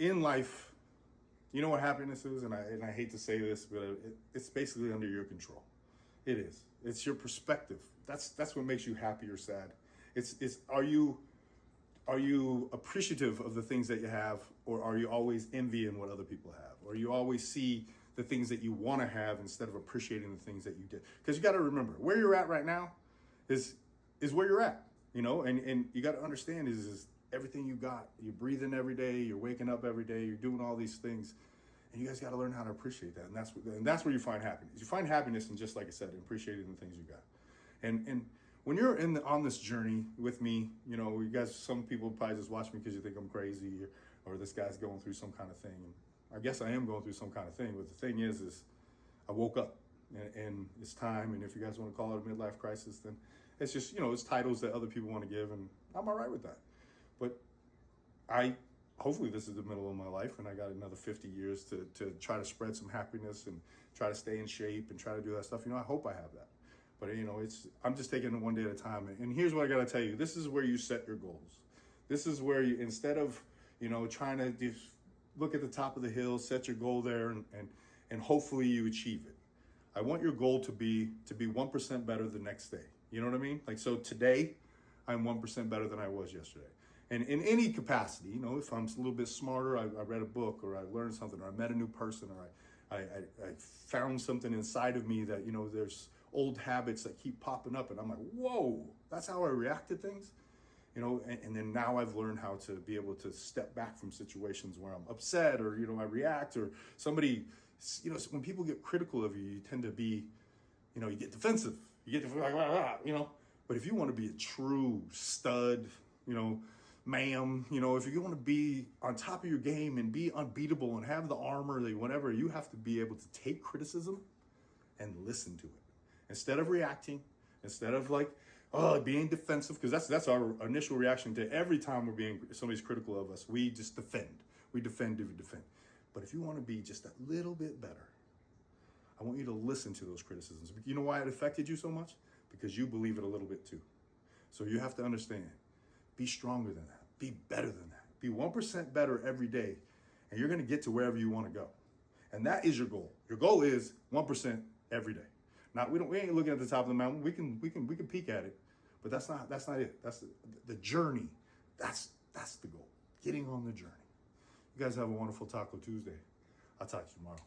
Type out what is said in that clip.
in life, you know what happiness is, and I hate to say this, but it's basically under your control. It is. It's your perspective. That's what makes you happy or sad. It's are you appreciative of the things that you have, or are you always envying what other people have? Or you always see the things that you want to have instead of appreciating the things that you did? Because you got to remember, where you're at right now is where you're at, and you got to understand is everything you got. You're breathing every day, you're waking up every day, you're doing all these things. And you guys got to learn how to appreciate that. And that's where you find happiness. You find happiness in, just like I said, in appreciating the things you got. And when you're on this journey with me, you guys, some people probably just watch me because you think I'm crazy, or this guy's going through some kind of thing. And I guess I am going through some kind of thing. But the thing is I woke up, and it's time. And if you guys want to call it a midlife crisis, then it's just, it's titles that other people want to give. And I'm all right with that. But hopefully this is the middle of my life, and I got another 50 years to try to spread some happiness and try to stay in shape and try to do that stuff. I hope I have that. But I'm just taking it one day at a time. And here's what I got to tell you. This is where you set your goals. This is where you, instead of, trying to just look at the top of the hill, set your goal there, and hopefully you achieve it. I want your goal to be 1% better the next day. You know what I mean? Like, so today I'm 1% better than I was yesterday. And in any capacity, if I'm a little bit smarter, I read a book, or I learned something, or I met a new person, or I found something inside of me that, there's old habits that keep popping up. And I'm like, whoa, that's how I react to things. And then now I've learned how to be able to step back from situations where I'm upset, or, I react, or somebody, when people get critical of you, you tend to be, you get defensive. You get like, but if you want to be a true stud, ma'am, if you want to be on top of your game and be unbeatable and have the armor, whatever, you have to be able to take criticism and listen to it instead of reacting, instead of being defensive, because that's our initial reaction to every time somebody's critical of us. We just defend. We defend. But if you want to be just a little bit better, I want you to listen to those criticisms. You know why it affected you so much? Because you believe it a little bit too. So you have to understand. Be stronger than that. Be better than that. Be 1% better every day, and you're going to get to wherever you want to go. And that is your goal. Your goal is 1% every day. Now we ain't looking at the top of the mountain. We can peek at it, but that's not it. That's the journey. That's the goal. Getting on the journey. You guys have a wonderful Taco Tuesday. I'll talk to you tomorrow.